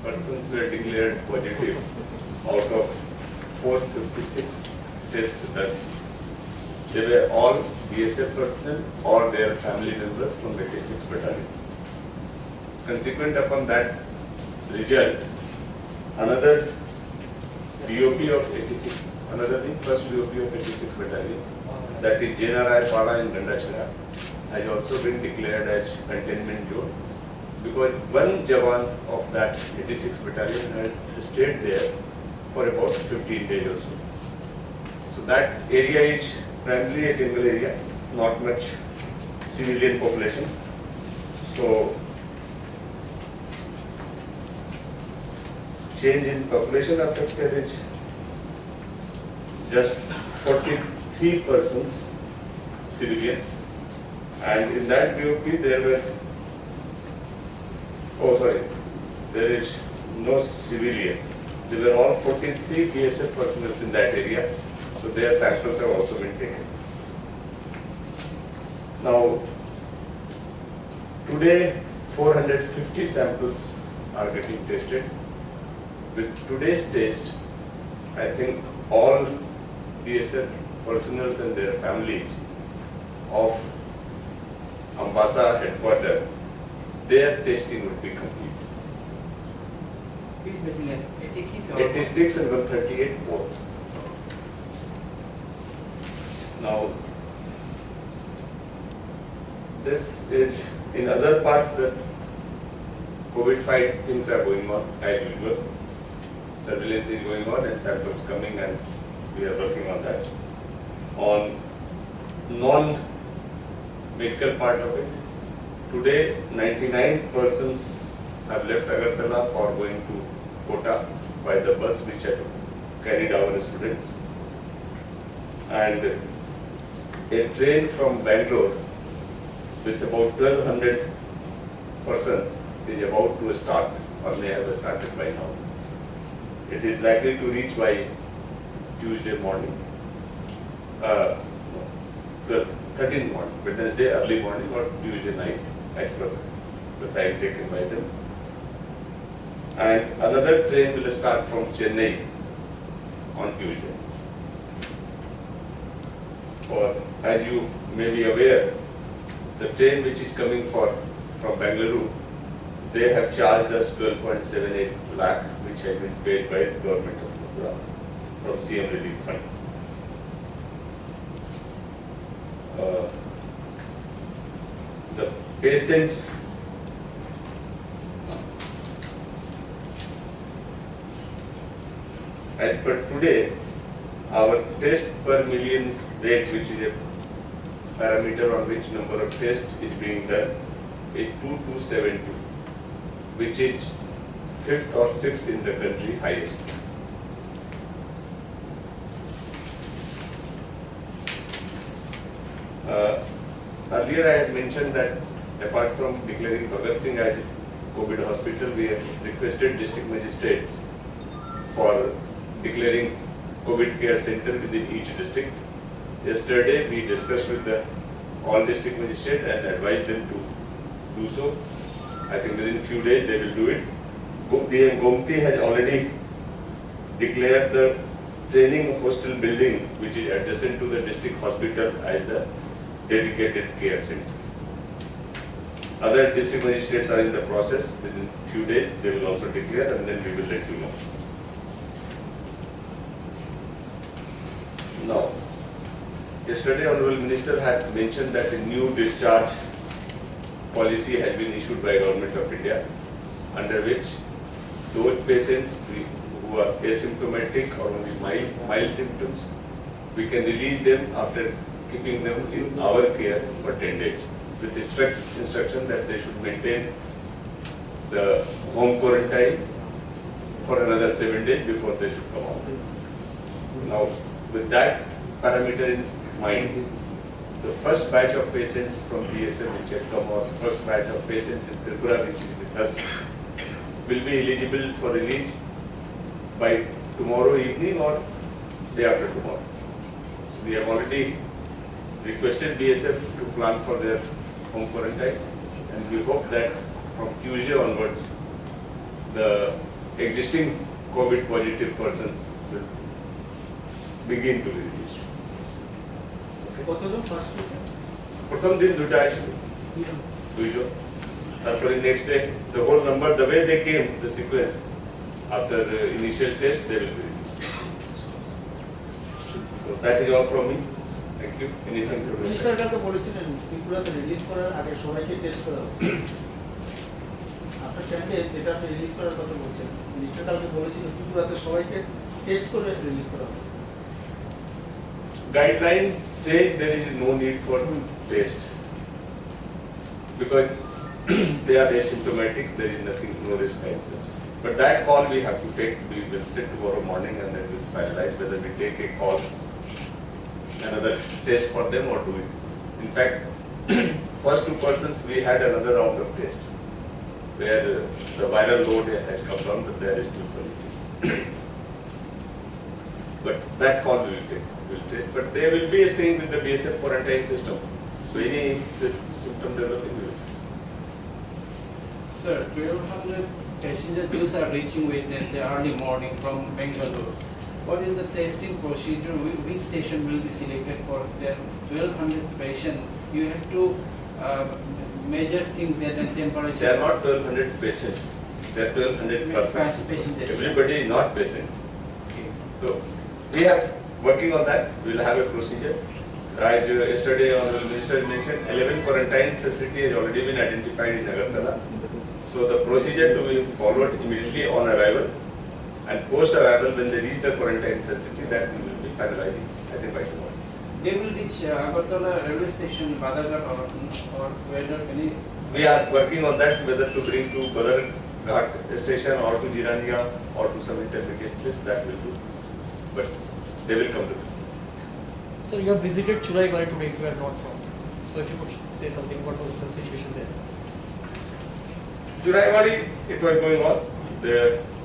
persons were declared positive out of 456 tests done. They were all BSF personnel or their family members from 86 Battalion. Consequent upon that result, another BOP of 86, first BOP of 86 Battalion, that is JNRI Pala in Gandachara, has also been declared as containment zone, because one Jawan of that 86 Battalion had stayed there for about 15 days or so. So that area is primarily a jungle area, not much civilian population. So change in population affected is just 43 persons civilian, and in that BOP there were, there is no civilian. There were all 43 BSF personnel in that area, so their samples have also been taken. Now, today 450 samples are getting tested. With today's test, I think all BSF personnel and their families of Ambassa headquarters, their testing would be complete. Which battalion? 86 or 86 and 138 both. Now, this is in other parts that COVID fight things are going on as usual. Surveillance is going on and samples coming, and we are working on that. On non-medical part of it, today 99 persons have left Agartala for going to Kota by the bus which had carried our students. And a train from Bangalore with about 1200 persons is about to start, or may have started by now. It is likely to reach by Tuesday morning, 13th morning, Wednesday early morning or Tuesday night, as per the time taken by them. And another train will start from Chennai on Tuesday. Or as you may be aware, the train which is coming from Bangalore, they have charged us 12.78 lakh, which has been paid by the government of Tripura from CM Relief Fund. The patients as per today, our test per million rate, which is a parameter on which number of tests is being done, is 2272, which is 5th or 6th in the country highest. Earlier I had mentioned that apart from declaring Bhagat Singh as COVID hospital, we have requested district magistrates for declaring COVID care center within each district. Yesterday we discussed with all district magistrates and advised them to do so. I think within a few days they will do it. DM Gomti has already declared the training hostel building, which is adjacent to the district hospital, as the dedicated care center. Other district magistrates are in the process. Within a few days they will also declare, and then we will let you know. Now, yesterday Honorable Minister had mentioned that a new discharge policy has been issued by Government of India, under which those patients who are asymptomatic or only mild symptoms, we can release them after keeping them in our care for 10 days, with the strict instruction that they should maintain the home quarantine for another 7 days before they should come out. Now, with that parameter in mind, the first batch of patients from BSF which have come, or first batch of patients in Tripura which is with us, will be eligible for release by tomorrow evening or day after tomorrow. So we have already requested BSF to plan for their home quarantine, and we hope that from Tuesday onwards the existing COVID positive persons will begin to be released. কতজন first কেসে? প্রথম দিন দুটা আসবে, দুইজন। তারপরে next day the whole number, the way they came, the sequence after the initial test, they will be released. So that is all from me. Thank you. Anything to minister say? কালকে বলেছিলেন ত্রিপুরাতে release করার আগে সবাইকে test করা হবে। আপনার candidate যেটা আপনি রিলিজ করার কথা বলছেন, মিনিস্টার কালকে বলেছিলেন ত্রিপুরাতে সবাইকে টেস্ট করে রিলিজ করা হবে। Guideline says there is no need for test because they are asymptomatic, there is nothing, no risk as such. But that call we have to take. We will sit tomorrow morning and then we'll finalize whether we take a call, another test for them or do it. In fact, first 2 persons we had another round of test where the viral load has come down, but there is still positive. But that call we will take. Will test, but they will be staying with the BSF quarantine system. So any symptom developing will test. Sir, 1,200 passenger those are reaching within the early morning from Bangalore. What is the testing procedure? Which station will be selected for the 1,200 patient? You have to measure things that the temperature. They are not 1,200 patients. They are 1,200 persons. Passengers. Everybody is not patient. So we are working on that. We will have a procedure. As yesterday, Honorable Minister mentioned, 11 quarantine facility has already been identified in Agartala. So the procedure to be followed immediately on arrival, and post arrival when they reach the quarantine facility, that we will be finalizing, I think, by tomorrow. They will reach Agartala railway station, Badaghat or whether any. We are working on that, whether to bring to Badaghat station or to Jirania or to some intermediate place, that will do. But they will come to this. So you have visited Churaigari today, if you are not wrong. So if you could say something, what was the situation there? Churaigari, it was going on. The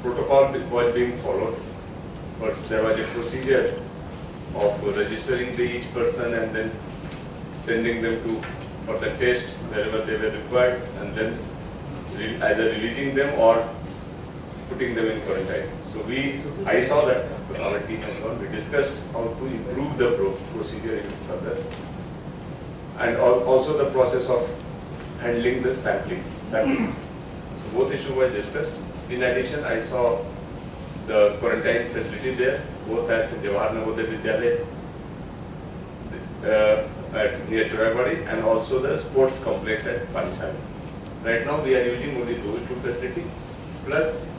protocol was being followed. First, there was a procedure of registering each person and then sending them to for the test wherever they were required, and then either releasing them or putting them in quarantine. So I saw that our team and all, we discussed how to improve the procedure even further, and also the process of handling the samples. So both issues were discussed. In addition, I saw the quarantine facility there, both at Jawahar Navodaya Vidyalaya at near Churaigari, and also the sports complex at Panisari. Right now, we are using only those 2 facilities, plus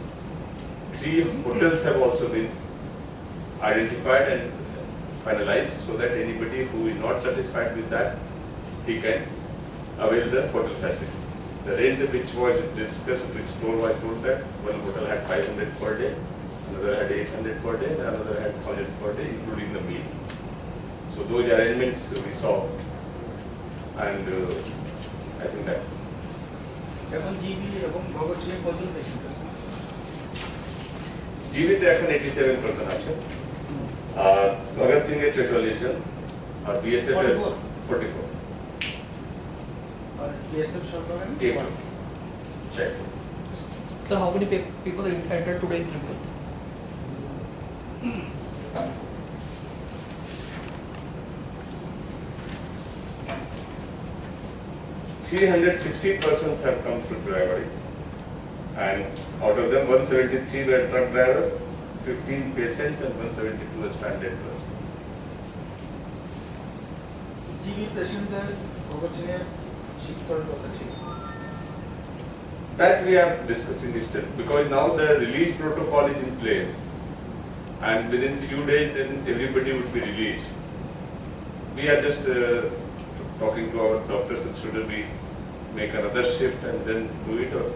3 hotels have also been identified and finalized, so that anybody who is not satisfied with that, he can avail the hotel facility. The rent which was discussed, which was told that one hotel had 500 per day, another had 800 per day, and another had 1,000 per day, including the meal. So those arrangements we saw, and I think that's it. এখন GB এবং ভগৎ সিং কজন patient আছে? जीवित এখন 87% আছে, আর ভগৎ সিং এর 44 জন, আর BSF এর 44, আর BSF সরকারের 8 জন। Check. So how many people are entered today in Tripura? $360 persons have come through Churaigari, and out of them 173 were truck driver, 15 patients, and 172 were stranded persons. GB পেশেন্টদের ভগৎ সিং এর shift করার কথা ছিল। That we are discussing still, because now the release protocol is in place, and within few days then everybody would be released. We are just talking to our doctors, should we make another shift and then do it, or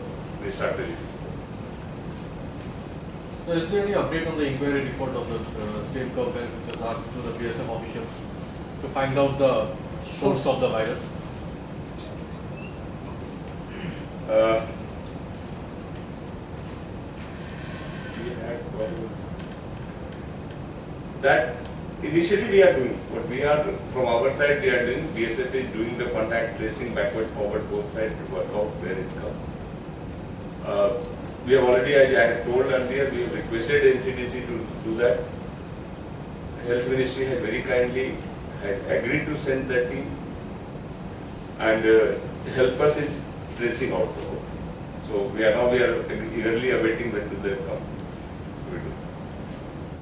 we start the release. So is there any update on the inquiry report of the state government which was asked to the BSF officials to find out the source of the virus? That initially we are doing, what we are from our side we are doing, BSF is doing the contact tracing backward forward both sides to work out where it comes. we have already, as I had told earlier, we have requested NCDC to do that. Health Ministry had very kindly agreed to send that team and help us in tracing out the whole. So we are eagerly awaiting when they come. So we do.